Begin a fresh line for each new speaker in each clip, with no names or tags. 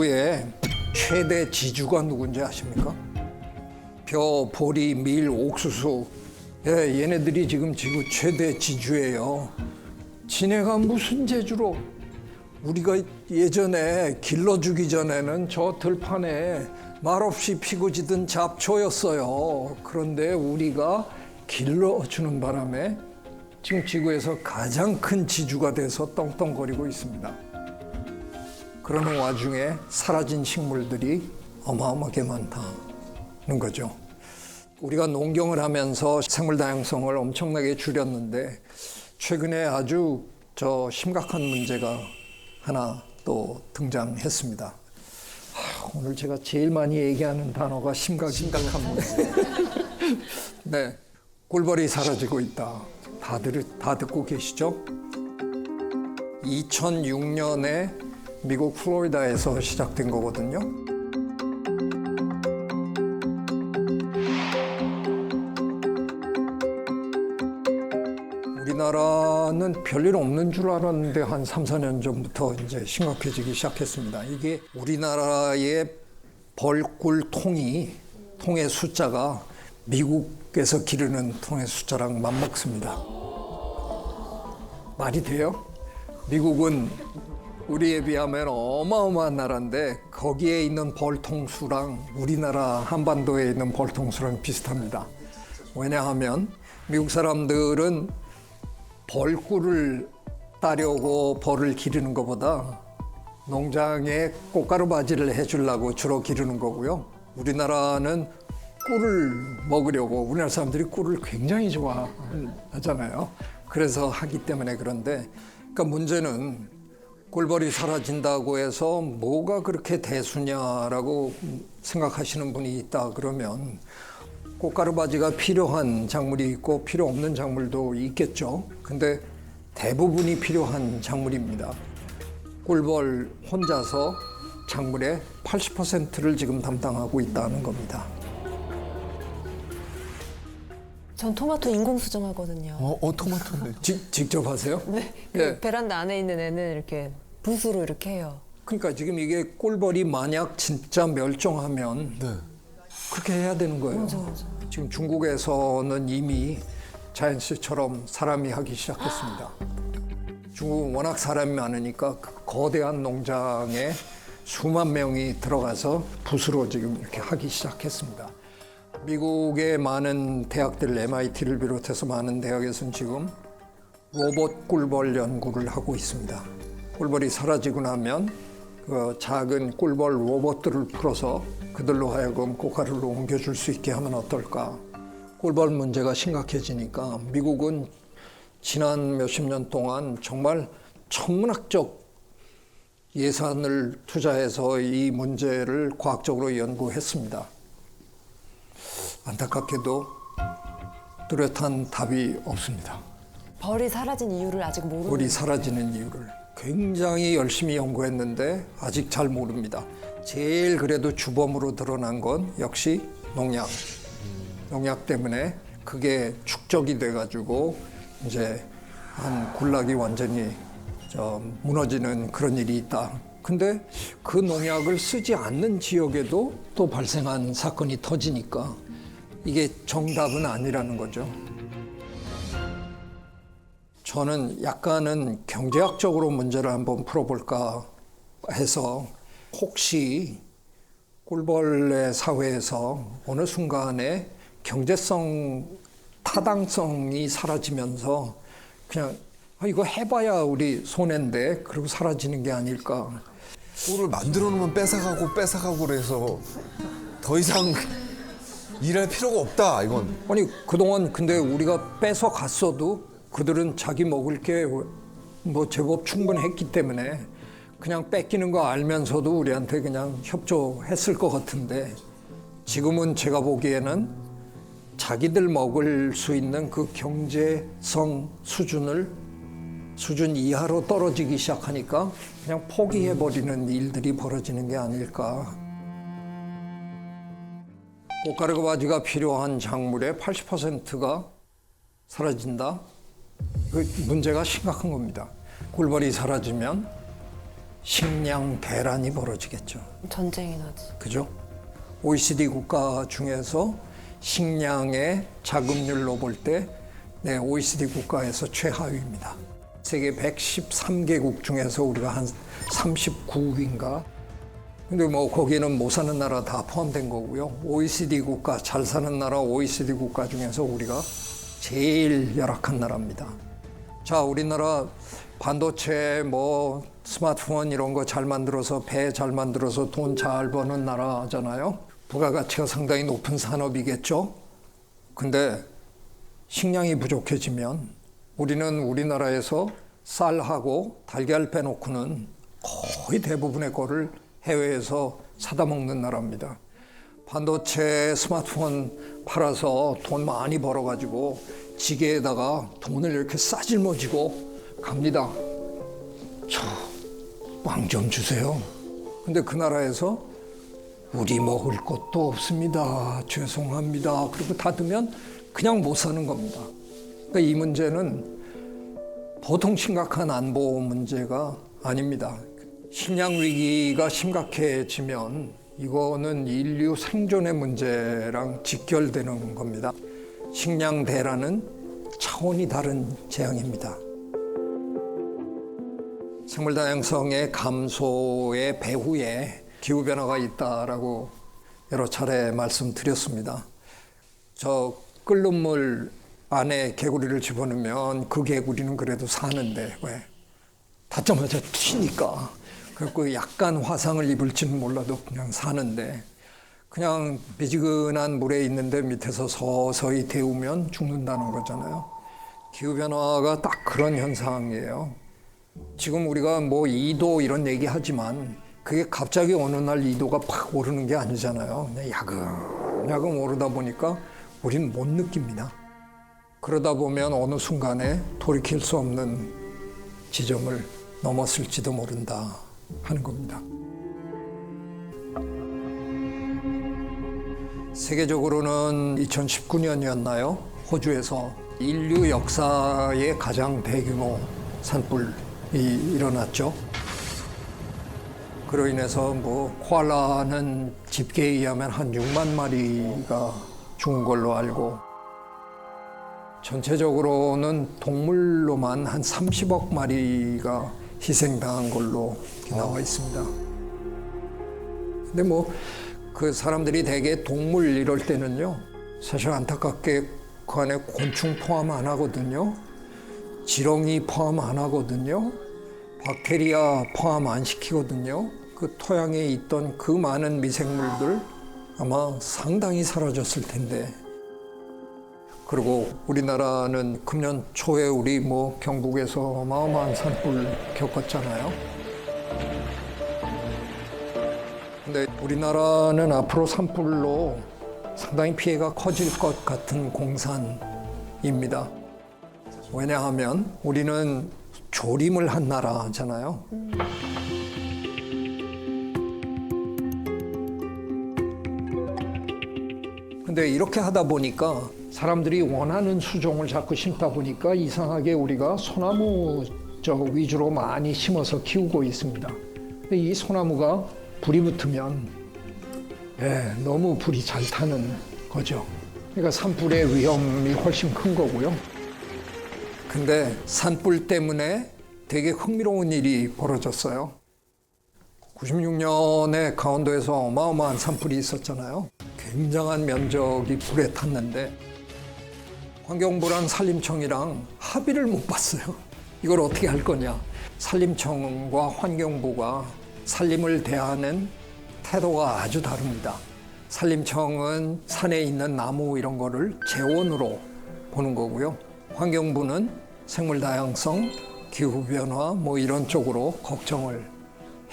지구의 최대 지주가 누군지 아십니까? 벼, 보리, 밀, 옥수수. 예, 얘네들이 지금 지구 최대 지주예요. 지네가 무슨 재주로? 우리가 예전에 길러주기 전에는 저 들판에 말없이 피고 지던 잡초였어요. 그런데 우리가 길러주는 바람에 지금 지구에서 가장 큰 지주가 돼서 떵떵거리고 있습니다. 그러는 와중에 사라진 식물들이 어마어마하게 많다는 거죠. 우리가 농경을 하면서 생물 다양성을 엄청나게 줄였는데 최근에 아주 심각한 문제가 하나 또 등장했습니다. 오늘 제가 제일 많이 얘기하는 단어가 심각한 문제. 네, 꿀벌이 사라지고 있다. 다 듣고 계시죠? 2006년에 미국 플로리다에서 시작된 거거든요. 우리나라는 별일 없는 줄 알았는데 한 3, 4년 전부터 이제 심각해지기 시작했습니다. 이게 우리나라의 벌꿀 통의 숫자가 미국에서 기르는 통의 숫자랑 맞먹습니다. 말이 돼요? 미국은 우리에 비하면 어마어마한 나라인데 거기에 있는 벌통수랑 우리나라 한반도에 있는 벌통수랑 비슷합니다. 왜냐하면 미국 사람들은 벌꿀을 따려고 벌을 기르는 것보다 농장에 꽃가루 바지를 해주려고 주로 기르는 거고요. 우리나라는 꿀을 먹으려고, 우리나라 사람들이 꿀을 굉장히 좋아하잖아요. 그래서 하기 때문에 그런데, 그러니까 문제는 꿀벌이 사라진다고 해서 뭐가 그렇게 대수냐라고 생각하시는 분이 있다 그러면 꽃가루 바지가 필요한 작물이 있고 필요 없는 작물도 있겠죠. 근데 대부분이 필요한 작물입니다. 꿀벌 혼자서 작물의 80%를 지금 담당하고 있다는 겁니다.
전 토마토 인공 수정하거든요.
토마토인데.
직접 하세요?
네.
예.
베란다 안에 있는 애는 이렇게 붓으로 이렇게 해요.
그러니까 지금 이게 꿀벌이 만약 진짜 멸종하면
네.
그렇게 해야 되는 거예요.
맞아.
지금 중국에서는 이미 자연 씨처럼 사람이 하기 시작했습니다. 중국은 워낙 사람이 많으니까 그 거대한 농장에 수만 명이 들어가서 붓으로 지금 이렇게 하기 시작했습니다. 미국의 많은 대학들, MIT를 비롯해서 많은 대학에서는 지금 로봇 꿀벌 연구를 하고 있습니다. 꿀벌이 사라지고 나면 그 작은 꿀벌 로봇들을 풀어서 그들로 하여금 꽃가루를 옮겨줄 수 있게 하면 어떨까. 꿀벌 문제가 심각해지니까 미국은 지난 몇십 년 동안 정말 천문학적 예산을 투자해서 이 문제를 과학적으로 연구했습니다. 안타깝게도 뚜렷한 답이 없습니다.
벌이 사라진 이유를 아직 모르는.
꿀이 사라지는 이유를 굉장히 열심히 연구했는데 아직 잘 모릅니다. 제일 그래도 주범으로 드러난 건 역시 농약. 농약 때문에 그게 축적이 돼가지고 이제 한 군락이 완전히 무너지는 그런 일이 있다. 근데 그 농약을 쓰지 않는 지역에도 또 발생한 사건이 터지니까 이게 정답은 아니라는 거죠. 저는 약간은 경제학적으로 문제를 한번 풀어볼까 해서 혹시 꿀벌의 사회에서 어느 순간에 경제성, 타당성이 사라지면서 그냥 이거 해봐야 우리 손해인데 그리고 사라지는 게 아닐까.
꿀을 만들어 놓으면 뺏어가고 그래서 더 이상 일할 필요가 없다 이건.
아니 그동안 근데 우리가 뺏어 갔어도 그들은 자기 먹을 게 뭐 제법 충분했기 때문에 그냥 뺏기는 거 알면서도 우리한테 그냥 협조했을 것 같은데 지금은 제가 보기에는 자기들 먹을 수 있는 그 경제성 수준 이하로 떨어지기 시작하니까 그냥 포기해버리는 일들이 벌어지는 게 아닐까. 꽃가루 바지가 필요한 작물의 80%가 사라진다. 그 문제가 심각한 겁니다. 꿀벌이 사라지면 식량 대란이 벌어지겠죠.
전쟁이 나지.
그죠? OECD 국가 중에서 식량의 자급률로 볼 때 OECD 국가에서 최하위입니다. 세계 113개국 중에서 우리가 한 39위인가? 근데 뭐 거기는 못 사는 나라 다 포함된 거고요. OECD 국가, 잘 사는 나라 OECD 국가 중에서 우리가 제일 열악한 나라입니다. 자, 우리나라 반도체, 뭐 스마트폰 이런 거 잘 만들어서 배 잘 만들어서 돈 잘 버는 나라잖아요. 부가가치가 상당히 높은 산업이겠죠. 근데 식량이 부족해지면 우리는 우리나라에서 쌀하고 달걀 빼놓고는 거의 대부분의 거를 해외에서 사다 먹는 나라입니다. 반도체 스마트폰 팔아서 돈 많이 벌어가지고 지게에다가 돈을 이렇게 싸질머지고 갑니다. 저 빵 좀 주세요. 근데 그 나라에서 우리 먹을 것도 없습니다. 죄송합니다. 그리고 닫으면 그냥 못 사는 겁니다. 그러니까 이 문제는 보통 심각한 안보 문제가 아닙니다. 식량 위기가 심각해지면 이거는 인류 생존의 문제랑 직결되는 겁니다. 식량 대란은 차원이 다른 재앙입니다. 생물 다양성의 감소의 배후에 기후변화가 있다라고 여러 차례 말씀드렸습니다. 저 끓는 물 안에 개구리를 집어넣으면 그 개구리는 그래도 사는데 왜? 닫자마자 튀니까. 그래서 약간 화상을 입을지는 몰라도 그냥 사는데 그냥 미지근한 물에 있는데 밑에서 서서히 데우면 죽는다는 거잖아요. 기후변화가 딱 그런 현상이에요. 지금 우리가 뭐 2도 이런 얘기 하지만 그게 갑자기 어느 날 2도가 팍 오르는 게 아니잖아요. 그냥 야금야금 오르다 보니까 우리는 못 느낍니다. 그러다 보면 어느 순간에 돌이킬 수 없는 지점을 넘었을지도 모른다 하는 겁니다. 세계적으로는 2019년이었나요? 호주에서 인류 역사의 가장 대규모 산불이 일어났죠. 그로 인해서 뭐 코알라는 집계에 의하면 한 6만 마리가 죽은 걸로 알고 전체적으로는 동물로만 한 30억 마리가 희생당한 걸로 나와 있습니다. 근데 뭐 그 사람들이 대개 동물 이럴 때는요, 사실 안타깝게 그 안에 곤충 포함 안 하거든요. 지렁이 포함 안 하거든요. 박테리아 포함 안 시키거든요. 그 토양에 있던 그 많은 미생물들 아마 상당히 사라졌을 텐데. 그리고 우리나라는 금년 초에 우리 뭐 경북에서 어마어마한 산불 겪었잖아요. 근데 우리나라는 앞으로 산불로 상당히 피해가 커질 것 같은 공산입니다. 왜냐하면 우리는 조림을 한 나라잖아요. 근데 이렇게 하다 보니까 사람들이 원하는 수종을 자꾸 심다 보니까 이상하게 우리가 소나무 위주로 많이 심어서 키우고 있습니다. 근데 이 소나무가 불이 붙으면 너무 불이 잘 타는 거죠. 그러니까 산불의 위험이 훨씬 큰 거고요. 근데 산불 때문에 되게 흥미로운 일이 벌어졌어요. 96년에 강원도에서 어마어마한 산불이 있었잖아요. 굉장한 면적이 불에 탔는데 환경부랑 산림청이랑 합의를 못 봤어요. 이걸 어떻게 할 거냐. 산림청과 환경부가 산림을 대하는 태도가 아주 다릅니다. 산림청은 산에 있는 나무 이런 거를 재원으로 보는 거고요. 환경부는 생물 다양성, 기후변화 뭐 이런 쪽으로 걱정을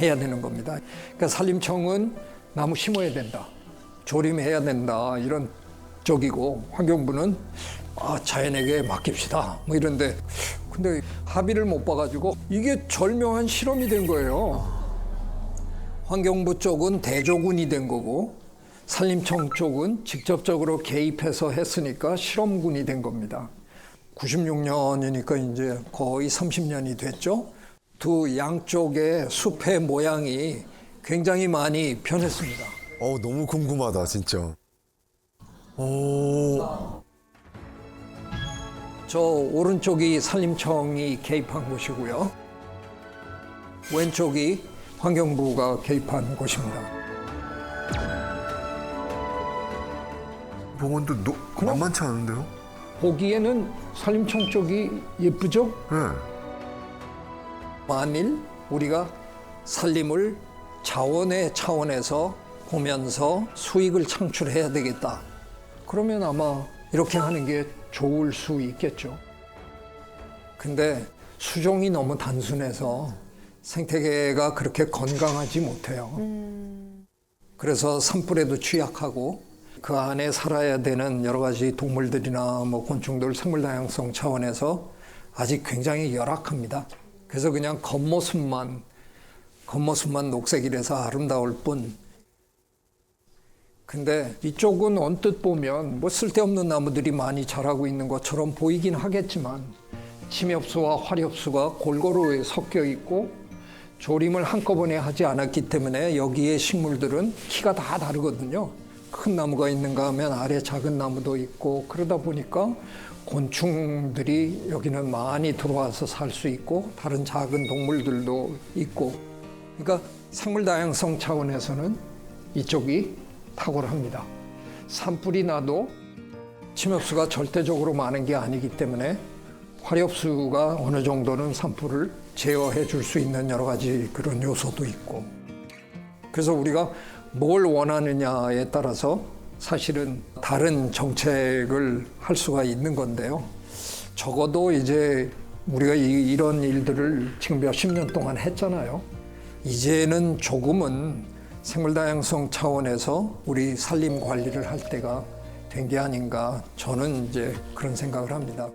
해야 되는 겁니다. 그러니까 산림청은 나무 심어야 된다, 조림해야 된다 이런 쪽이고 환경부는 자연에게 맡깁시다 뭐 이런데 근데 합의를 못 봐가지고 이게 절묘한 실험이 된 거예요. 환경부 쪽은 대조군이 된 거고 산림청 쪽은 직접적으로 개입해서 했으니까 실험군이 된 겁니다. 96년이니까 이제 거의 30년이 됐죠. 두 양쪽의 숲의 모양이 굉장히 많이 변했습니다.
너무 궁금하다 진짜. 오.
저 오른쪽이 산림청이 개입한 곳이고요. 왼쪽이 환경부가 개입한 곳입니다.
병원도 만만치 않은데요?
보기에는 산림청 쪽이 예쁘죠?
네.
만일 우리가 산림을 자원의 차원에서 보면서 수익을 창출해야 되겠다. 그러면 아마 이렇게 하는 게 좋을 수 있겠죠. 근데 수종이 너무 단순해서 생태계가 그렇게 건강하지 못해요. 그래서 산불에도 취약하고 그 안에 살아야 되는 여러 가지 동물들이나 뭐 곤충들 생물 다양성 차원에서 아직 굉장히 열악합니다. 그래서 그냥 겉모습만 녹색이라서 아름다울 뿐. 근데 이쪽은 언뜻 보면 뭐 쓸데없는 나무들이 많이 자라고 있는 것처럼 보이긴 하겠지만 침엽수와 화렵수가 골고루 섞여 있고 조림을 한꺼번에 하지 않았기 때문에 여기에 식물들은 키가 다 다르거든요. 큰 나무가 있는가 하면 아래 작은 나무도 있고 그러다 보니까 곤충들이 여기는 많이 들어와서 살 수 있고 다른 작은 동물들도 있고 그러니까 생물 다양성 차원에서는 이쪽이 탁월합니다. 산불이 나도 침엽수가 절대적으로 많은 게 아니기 때문에 화렵수가 어느 정도는 산불을 제어해 줄 수 있는 여러 가지 그런 요소도 있고 그래서 우리가 뭘 원하느냐에 따라서 사실은 다른 정책을 할 수가 있는 건데요. 적어도 이제 우리가 이런 일들을 지금 몇십 년 동안 했잖아요. 이제는 조금은 생물 다양성 차원에서 우리 산림 관리를 할 때가 된 게 아닌가 저는 이제 그런 생각을 합니다.